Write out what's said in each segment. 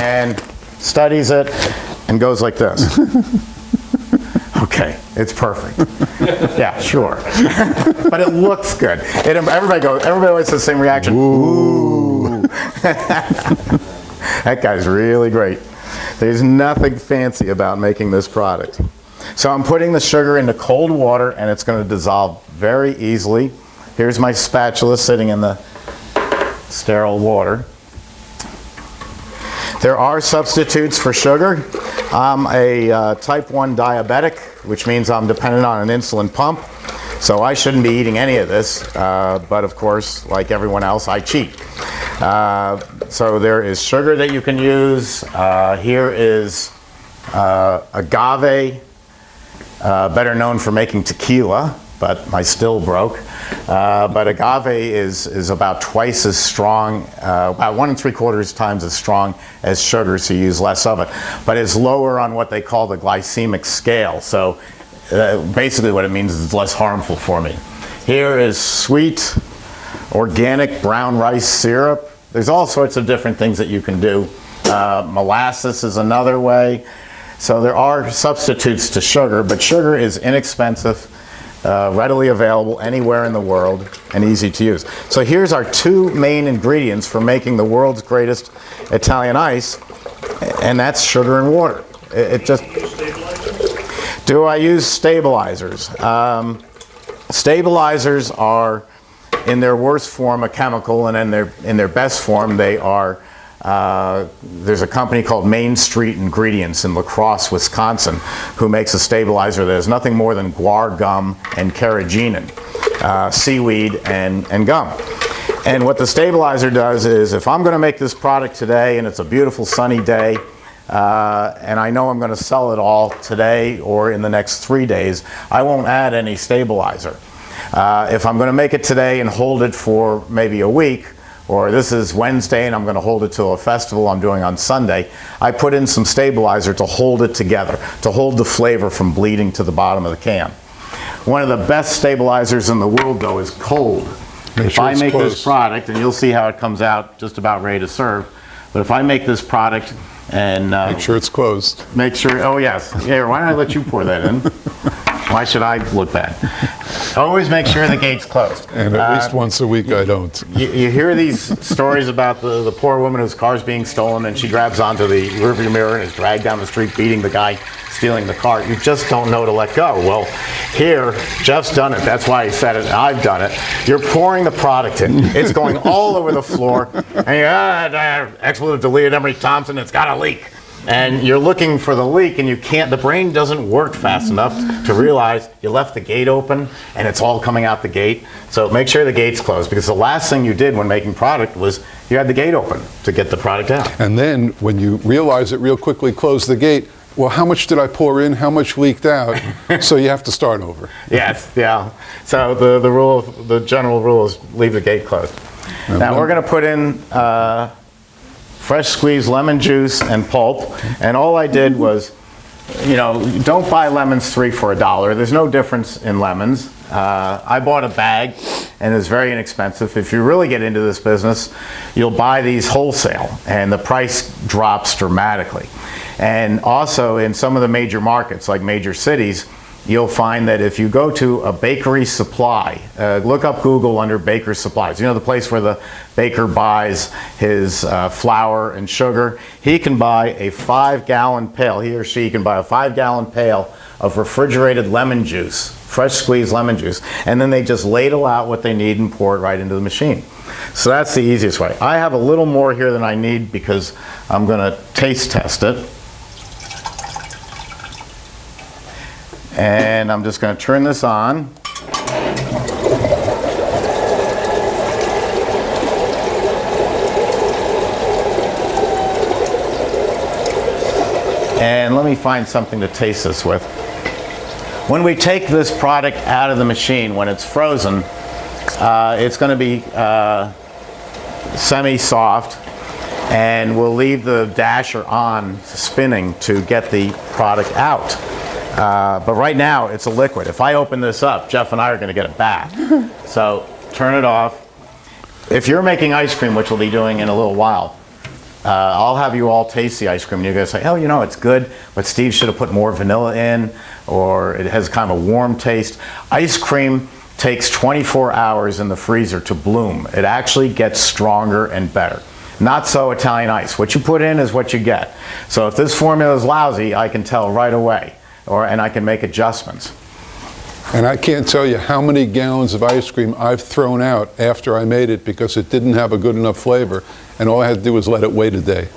and studies it and goes like this. Okay, it's perfect. Yeah, sure. But it looks good. Everybody always has the same reaction. Ooh. That guy's really great. There's nothing fancy about making this product. So I'm putting the sugar into cold water and it's going to dissolve very easily. Here's my spatula sitting in the sterile water. There are substitutes for sugar. I'm a type 1 diabetic, which means I'm dependent on an insulin pump. So I shouldn't be eating any of this, but of course, like everyone else, I cheat. So there is sugar that you can use. Here is agave, better known for making tequila, but my still broke. But agave is about twice as strong, about 1 3/4 times as strong as sugar, so you use less of it. But it's lower on what they call the glycemic scale. So basically what it means is it's less harmful for me. Here is sweet, organic brown rice syrup. There's all sorts of different things that you can do. Molasses is another way. So there are substitutes to sugar, but sugar is inexpensive, readily available anywhere in the world, and easy to use. So here's our 2 main ingredients for making the world's greatest Italian ice, and that's sugar and water. Do I use stabilizers? Stabilizers are, in their worst form, a chemical, and in their best form, they are. There's a company called Main Street Ingredients in La Crosse, Wisconsin, who makes a stabilizer that is nothing more than guar gum and carrageenan, seaweed and gum. And what the stabilizer does is, if I'm going to make this product today and it's a beautiful sunny day, and I know I'm going to sell it all today or in the next 3 days, I won't add any stabilizer. If I'm going to make it today and hold it for maybe a week, or this is Wednesday and I'm going to hold it till a festival I'm doing on Sunday, I put in some stabilizer to hold it together, to hold the flavor from bleeding to the bottom of the can. One of the best stabilizers in the world, though, is cold. If I make this product, and you'll see how it comes out just about ready to serve, but if I make this product and... make sure it's closed. Make sure, oh yes. Yeah, why don't I let you pour that in? Why should I look bad? Always make sure the gate's closed. And at least once a week I don't. You hear these stories about the poor woman whose car's being stolen and she grabs onto the rearview mirror and is dragged down the street beating the guy stealing the car. You just don't know to let go. Well, here, Jeff's done it. That's why he said it. I've done it. You're pouring the product in. It's going all over the floor. And expletive deleted Emery Thompson, it's got a leak. And you're looking for the leak and you can't, the brain doesn't work fast enough to realize you left the gate open and it's all coming out the gate. So make sure the gate's closed, because the last thing you did when making product was you had the gate open to get the product out. And then when you realize it real quickly, close the gate. Well, how much did I pour in? How much leaked out? So you have to start over. Yes, yeah. So the general rule is leave the gate closed. Now we're going to put in fresh squeezed lemon juice and pulp, and all I did was, don't buy lemons 3 for $1. There's no difference in lemons. I bought a bag, and it's very inexpensive. If you really get into this business, you'll buy these wholesale, and the price drops dramatically. And also in some of the major markets, like major cities, you'll find that if you go to a bakery supply, look up Google under baker supplies, the place where the baker buys his flour and sugar, he can buy a 5-gallon pail, he or she can buy a 5-gallon pail of refrigerated lemon juice, fresh squeezed lemon juice, and then they just ladle out what they need and pour it right into the machine. So that's the easiest way. I have a little more here than I need because I'm going to taste test it. And I'm just going to turn this on. And let me find something to taste this with. When we take this product out of the machine, when it's frozen, it's going to be semi-soft, and we'll leave the dasher on spinning to get the product out. But right now it's a liquid. If I open this up, Jeff and I are going to get a bath. So turn it off. If you're making ice cream, which we'll be doing in a little while, I'll have you all taste the ice cream and you're going to say, oh, you know, it's good, but Steve should have put more vanilla in, or it has kind of a warm taste. Ice cream takes 24 hours in the freezer to bloom. It actually gets stronger and better. Not so Italian ice. What you put in is what you get. So if this formula is lousy, I can tell right away, and I can make adjustments. And I can't tell you how many gallons of ice cream I've thrown out after I made it because it didn't have a good enough flavor, and all I had to do was let it wait a day.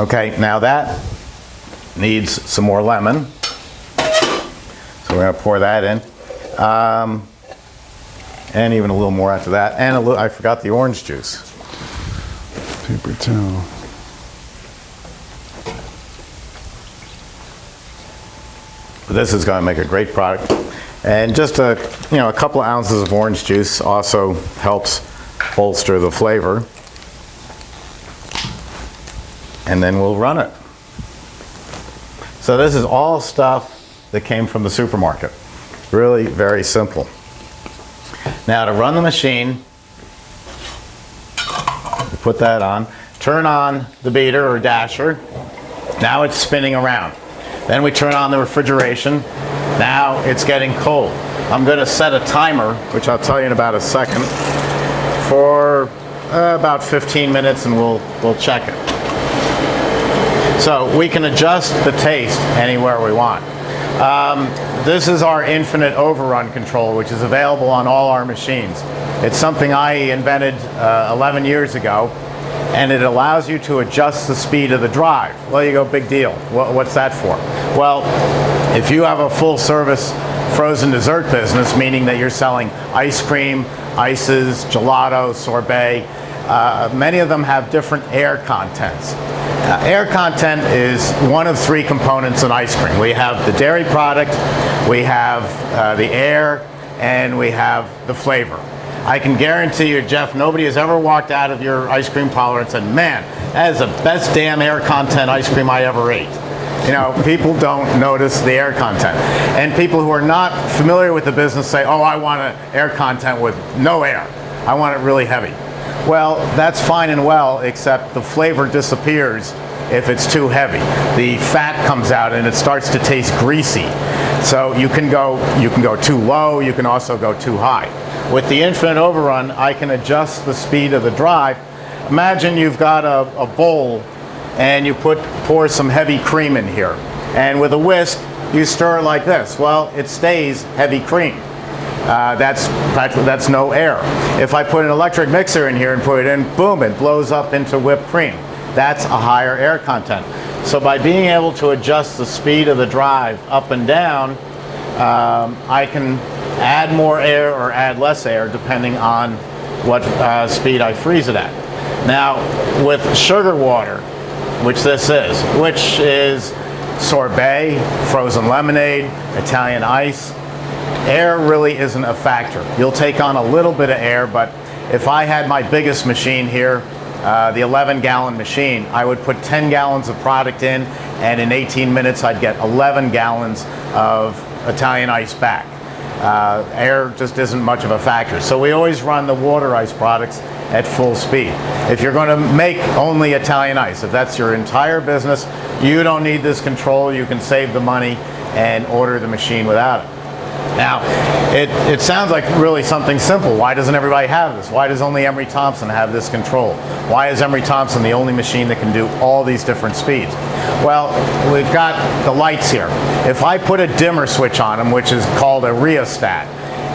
Okay, now that needs some more lemon. So we're going to pour that in. And even a little more after that. And I forgot the orange juice. Paper towel. This is going to make a great product. And just a couple of ounces of orange juice also helps bolster the flavor. And then we'll run it. So this is all stuff that came from the supermarket. Really very simple. Now to run the machine, we put that on, turn on the beater or dasher. Now it's spinning around. Then we turn on the refrigeration. Now it's getting cold. I'm going to set a timer, which I'll tell you in about a second, for about 15 minutes, and we'll check it. So we can adjust the taste anywhere we want. This is our infinite overrun control, which is available on all our machines. It's something I invented 11 years ago, and it allows you to adjust the speed of the drive. Well, you go, big deal. What's that for? Well, if you have a full service frozen dessert business, meaning that you're selling ice cream, ices, gelato, sorbet, many of them have different air contents. Air content is one of three components in ice cream. We have the dairy product, we have the air, and we have the flavor. I can guarantee you, Jeff, nobody has ever walked out of your ice cream parlor and said, man, that is the best damn air content ice cream I ever ate. You know, people don't notice the air content. And people who are not familiar with the business say, oh, I want an air content with no air. I want it really heavy. Well, that's fine and well, except the flavor disappears if it's too heavy. The fat comes out and it starts to taste greasy. So you can go too low, you can also go too high. With the infinite overrun, I can adjust the speed of the drive. Imagine you've got a bowl and you pour some heavy cream in here. And with a whisk, you stir it like this. Well, it stays heavy cream. That's no air. If I put an electric mixer in here and put it in, boom, it blows up into whipped cream. That's a higher air content. So by being able to adjust the speed of the drive up and down, I can add more air or add less air depending on what speed I freeze it at. Now, with sugar water, which is sorbet, frozen lemonade, Italian ice, air really isn't a factor. You'll take on a little bit of air, but if I had my biggest machine here, the 11-gallon machine, I would put 10 gallons of product in, and in 18 minutes I'd get 11 gallons of Italian ice back. Air just isn't much of a factor. So we always run the water ice products at full speed. If you're going to make only Italian ice, if that's your entire business, you don't need this control. You can save the money and order the machine without it. Now, it sounds like really something simple. Why doesn't everybody have this? Why does only Emery Thompson have this control? Why is Emery Thompson the only machine that can do all these different speeds? Well, we've got the lights here. If I put a dimmer switch on them, which is called a rheostat,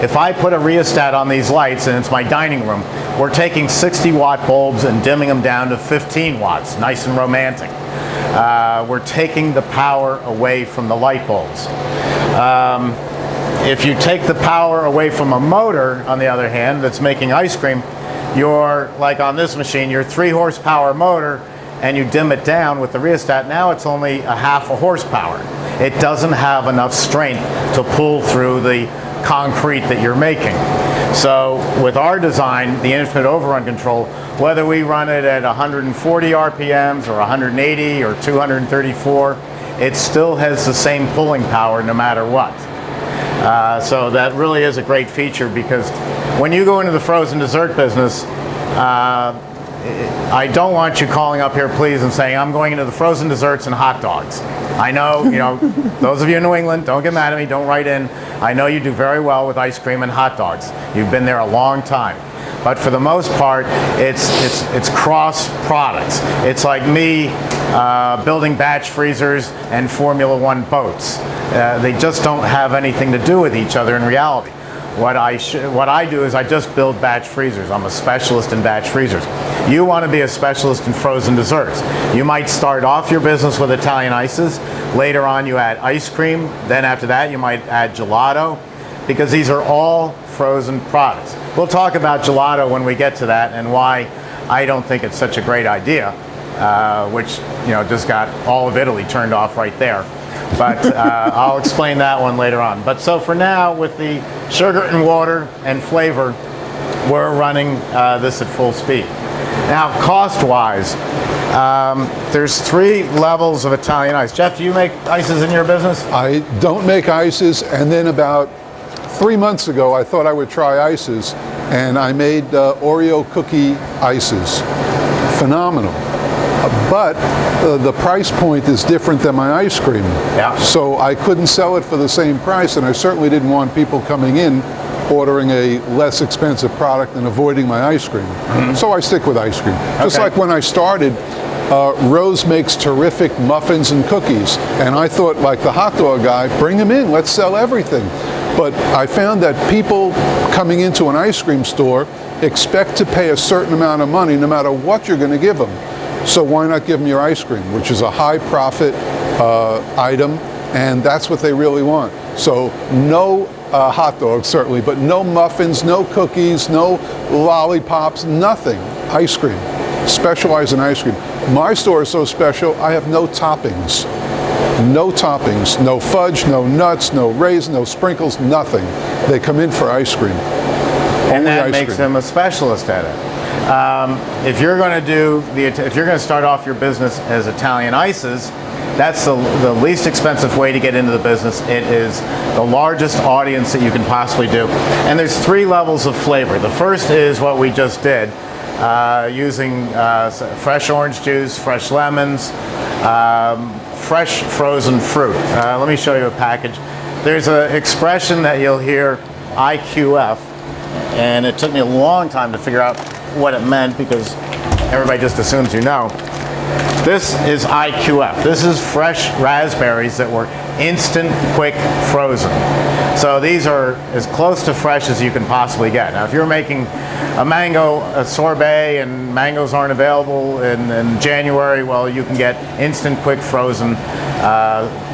if I put a rheostat on these lights, and it's my dining room, we're taking 60-watt bulbs and dimming them down to 15 watts, nice and romantic. We're taking the power away from the light bulbs. If you take the power away from a motor, on the other hand, that's making ice cream, you're, like on this machine, your 3-horsepower motor, and you dim it down with the rheostat, now it's only a half a horsepower. It doesn't have enough strength to pull through the concrete that you're making. So with our design, the infinite overrun control, whether we run it at 140 RPMs or 180 or 234, it still has the same pulling power no matter what. So that really is a great feature, because when you go into the frozen dessert business, I don't want you calling up here, please, and saying, I'm going into the frozen desserts and hot dogs. I know, those of you in New England, don't get mad at me, don't write in. I know you do very well with ice cream and hot dogs. You've been there a long time. But for the most part, it's cross products. It's like me building batch freezers and Formula One boats. They just don't have anything to do with each other in reality. What I do is I just build batch freezers. I'm a specialist in batch freezers. You want to be a specialist in frozen desserts. You might start off your business with Italian ices. Later on you add ice cream. Then after that you might add gelato, because these are all frozen products. We'll talk about gelato when we get to that and why I don't think it's such a great idea, which just got all of Italy turned off right there. But I'll explain that one later on. But so for now, with the sugar and water and flavor, we're running this at full speed. Now, cost-wise, there's 3 levels of Italian ice. Jeff, do you make ices in your business? I don't make ices, and then about 3 months ago, I thought I would try ices, and I made Oreo cookie ices. Phenomenal. But the price point is different than my ice cream. Yeah. So I couldn't sell it for the same price, and I certainly didn't want people coming in ordering a less expensive product and avoiding my ice cream. Mm-hmm. So I stick with ice cream. Just like when I started, Rose makes terrific muffins and cookies, and I thought, like the hot dog guy, bring them in, let's sell everything. But I found that people coming into an ice cream store expect to pay a certain amount of money no matter what you're going to give them. So why not give them your ice cream, which is a high profit item, and that's what they really want. So no hot dogs, certainly, but no muffins, no cookies, no lollipops, nothing. Ice cream. Specialize in ice cream. My store is so special, I have no toppings. No toppings, no fudge, no nuts, no raisins, no sprinkles, nothing. They come in for ice cream. And that makes them a specialist at it. If you're going to start off your business as Italian ices, that's the least expensive way to get into the business. It is the largest audience that you can possibly do. And there's 3 levels of flavor. The first is what we just did, using fresh orange juice, fresh lemons, fresh frozen fruit. Let me show you a package. There's an expression that you'll hear, IQF, and it took me a long time to figure out what it meant because everybody just assumes you know. This is IQF. This is fresh raspberries that were instant, quick, frozen. So these are as close to fresh as you can possibly get. Now, if you're making a sorbet and mangoes aren't available in January, well, you can get instant, quick, frozen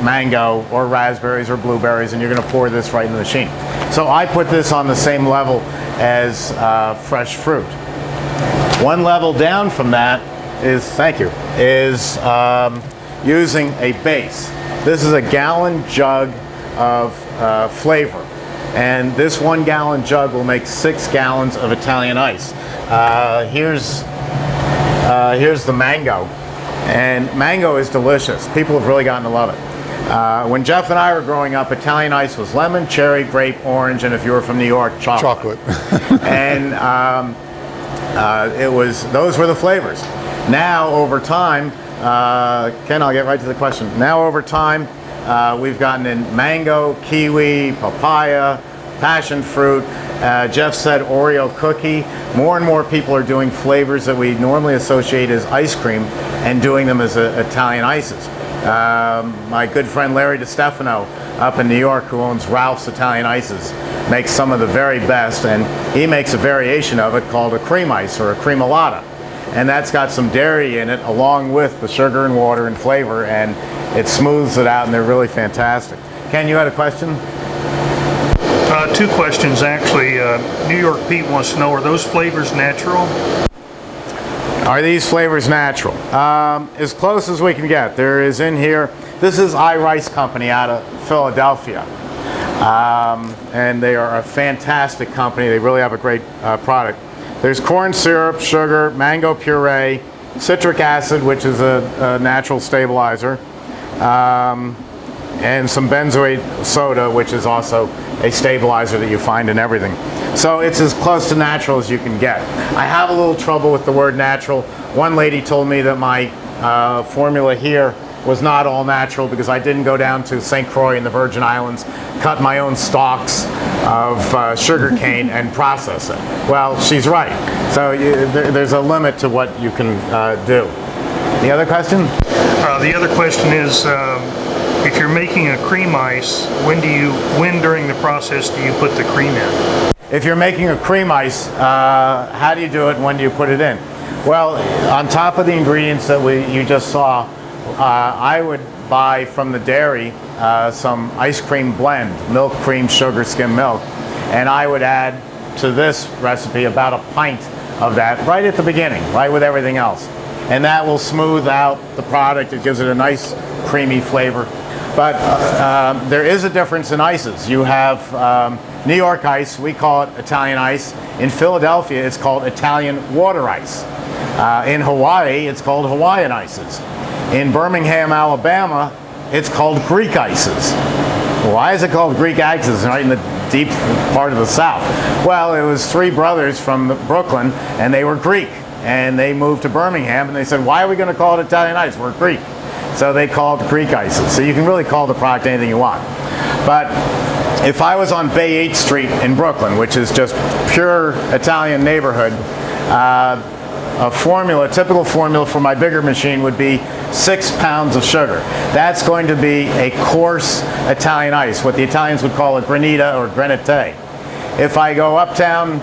mango or raspberries or blueberries, and you're going to pour this right in the machine. So I put this on the same level as fresh fruit. One level down from that is, using a base. This is a gallon jug of flavor. And this 1 gallon jug will make 6 gallons of Italian ice. Here's the mango. And mango is delicious. People have really gotten to love it. When Jeff and I were growing up, Italian ice was lemon, cherry, grape, orange, and if you were from New York, chocolate. And those were the flavors. Now, over time, Ken, I'll get right to the question. Now, over time, we've gotten in mango, kiwi, papaya, passion fruit. Jeff said Oreo cookie. More and more people are doing flavors that we normally associate as ice cream and doing them as Italian ices. My good friend Larry DiStefano up in New York, who owns Ralph's Italian Ices, makes some of the very best, and he makes a variation of it called a cream ice or a creamolata. And that's got some dairy in it along with the sugar and water and flavor, and it smooths it out, and they're really fantastic. Ken, you had a question? 2 questions actually. New York Pete wants to know, are those flavors natural? Are these flavors natural? As close as we can get. There is in here, this is iRice Company out of Philadelphia. And they are a fantastic company. They really have a great product. There's corn syrup, sugar, mango puree, citric acid, which is a natural stabilizer, and some benzoate soda, which is also a stabilizer that you find in everything. So it's as close to natural as you can get. I have a little trouble with the word natural. One lady told me that my formula here was not all natural because I didn't go down to St. Croix in the Virgin Islands, cut my own stalks of sugar cane and process it. Well, she's right. So there's a limit to what you can do. The other question? The other question is, if you're making a cream ice, when during the process do you put the cream in? If you're making a cream ice, how do you do it and when do you put it in? Well, on top of the ingredients that you just saw, I would buy from the dairy some ice cream blend, milk, cream, sugar, skim milk, and I would add to this recipe about a pint of that right at the beginning, right with everything else. And that will smooth out the product. It gives it a nice creamy flavor. But there is a difference in ices. You have New York ice, we call it Italian ice. In Philadelphia, it's called Italian water ice. In Hawaii, it's called Hawaiian ices. In Birmingham, Alabama, it's called Greek ices. Why is it called Greek ices right in the deep part of the South? Well, it was three brothers from Brooklyn, and they were Greek. And they moved to Birmingham, and they said, why are we going to call it Italian ice? We're Greek. So they called it Greek ices. So you can really call the product anything you want. But if I was on Bay 8th Street in Brooklyn, which is just pure Italian neighborhood, a typical formula for my bigger machine would be 6 pounds of sugar. That's going to be a coarse Italian ice, what the Italians would call a granita or granite. If I go uptown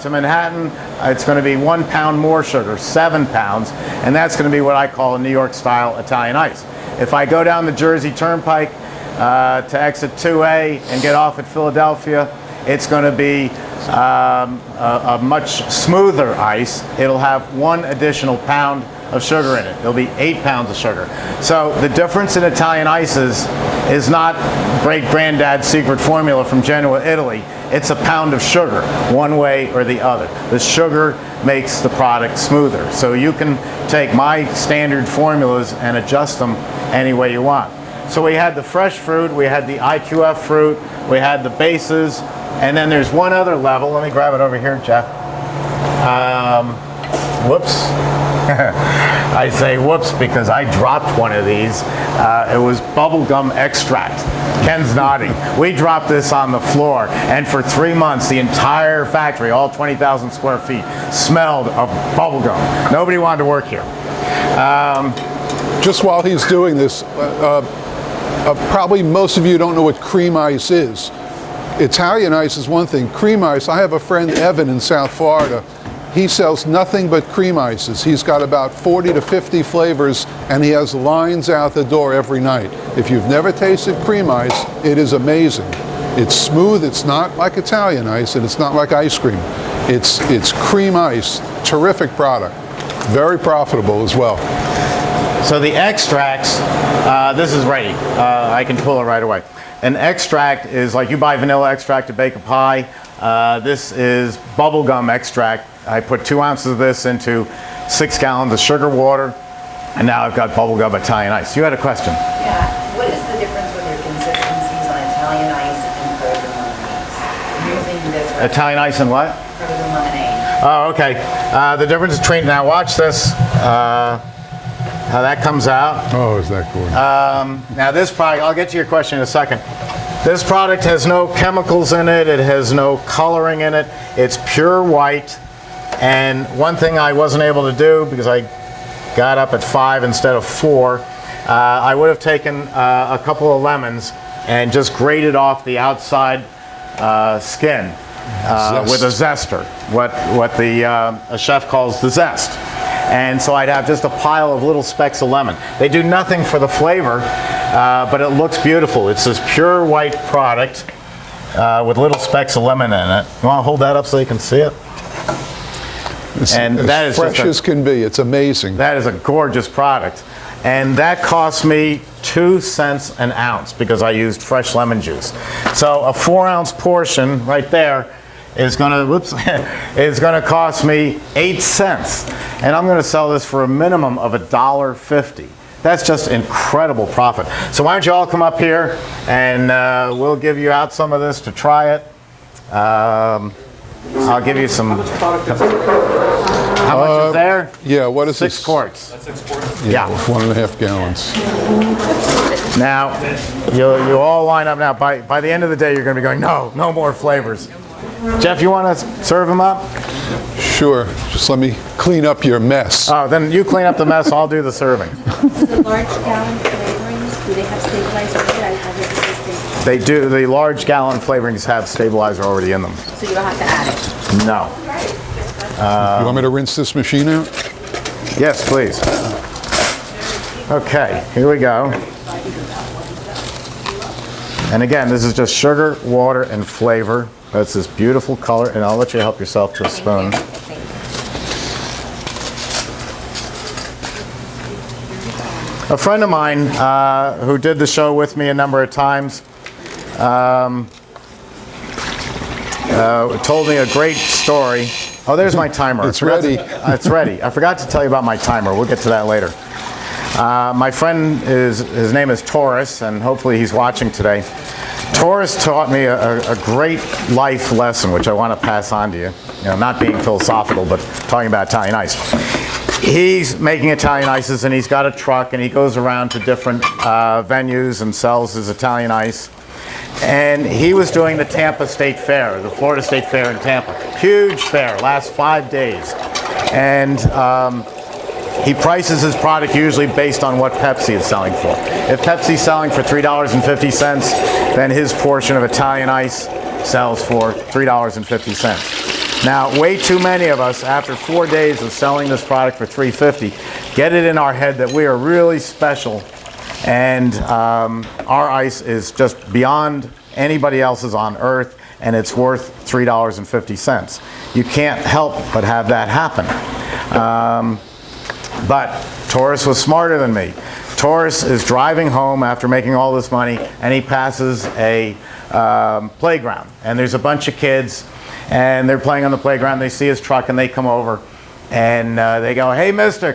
to Manhattan, it's going to be 1 pound more sugar, 7 pounds, and that's going to be what I call a New York style Italian ice. If I go down the Jersey Turnpike to exit 2A and get off at Philadelphia, it's going to be a much smoother ice. It'll have 1 additional pound of sugar in it. There'll be 8 pounds of sugar. So the difference in Italian ices is not great-granddad's secret formula from Genoa, Italy. It's a pound of sugar, one way or the other. The sugar makes the product smoother. So you can take my standard formulas and adjust them any way you want. So we had the fresh fruit, we had the IQF fruit, we had the bases, and then there's one other level. Let me grab it over here, Jeff. Whoops. I say whoops because I dropped one of these. It was bubblegum extract. Ken's nodding. We dropped this on the floor, and for 3 months, the entire factory, all 20,000 square feet, smelled of bubblegum. Nobody wanted to work here. Just while he's doing this, probably most of you don't know what cream ice is. Italian ice is one thing. Cream ice, I have a friend, Evan, in South Florida. He sells nothing but cream ices. He's got about 40 to 50 flavors, and he has lines out the door every night. If you've never tasted cream ice, it is amazing. It's smooth, it's not like Italian ice, and it's not like ice cream. It's cream ice, terrific product. Very profitable as well. So the extracts, this is ready. I can pull it right away. An extract is like you buy vanilla extract to bake a pie. This is bubblegum extract. I put 2 ounces of this into 6 gallons of sugar water, and now I've got bubblegum Italian ice. You had a question? Yeah. What is the difference with your consistencies on Italian ice and frozen lemonades? Using this Italian ice and what? frozen lemonade. Oh, okay. The difference between, now watch this, how that comes out. Oh, is that gorgeous? Now this product, I'll get to your question in a second. This product has no chemicals in it. It has no coloring in it. It's pure white. And one thing I wasn't able to do because I got up at 5 instead of 4, I would have taken a couple of lemons and just grated off the outside skin with a zester, what a chef calls the zest. And so I'd have just a pile of little specks of lemon. They do nothing for the flavor, but it looks beautiful. It's this pure white product with little specks of lemon in it. You want to hold that up so you can see it? And that is fresh as can be. It's amazing. That is a gorgeous product. And that cost me 2 cents an ounce because I used fresh lemon juice. So a 4-ounce portion right there is going to cost me 8 cents. And I'm going to sell this for a minimum of $1.50. That's just incredible profit. So why don't you all come up here and we'll give you out some of this to try it. I'll give you some. How much is there? Yeah, what is 6 this? quarts. That's 6 quarts? Yeah. 1.5 gallons. Now, you all line up now. By the end of the day, you're going to be going, no more flavors. Jeff, you want to serve them up? Sure. Just let me clean up your mess. Oh, then you clean up the mess. I'll do the serving. The large gallon flavorings, do they have stabilizer in it? I have it with stabilizer. They do. The large gallon flavorings have stabilizer already in them. So you don't have to add it. No. You want me to rinse this machine out? Yes, please. Okay, here we go. And again, this is just sugar, water, and flavor. That's this beautiful color, and I'll let you help yourself to a spoon. A friend of mine who did the show with me a number of times told me a great story. Oh, there's my timer. It's ready. It's ready. I forgot to tell you about my timer. We'll get to that later. My friend, his name is Taurus, and hopefully he's watching today. Taurus taught me a great life lesson, which I want to pass on to you. You know, not being philosophical, but talking about Italian ice. He's making Italian ices, and he's got a truck, and he goes around to different venues and sells his Italian ice. And he was doing the Tampa State Fair, the Florida State Fair in Tampa. Huge fair, lasts 5 days. And he prices his product usually based on what Pepsi is selling for. If Pepsi's selling for $3.50, then his portion of Italian ice sells for $3.50. Now, way too many of us, after 4 days of selling this product for $3.50, get it in our head that we are really special, and our ice is just beyond anybody else's on earth, and it's worth $3.50. You can't help but have that happen. But Taurus was smarter than me. Taurus is driving home after making all this money, and he passes a playground. And there's a bunch of kids, and they're playing on the playground. They see his truck, and they come over, and they go, "Hey, mister,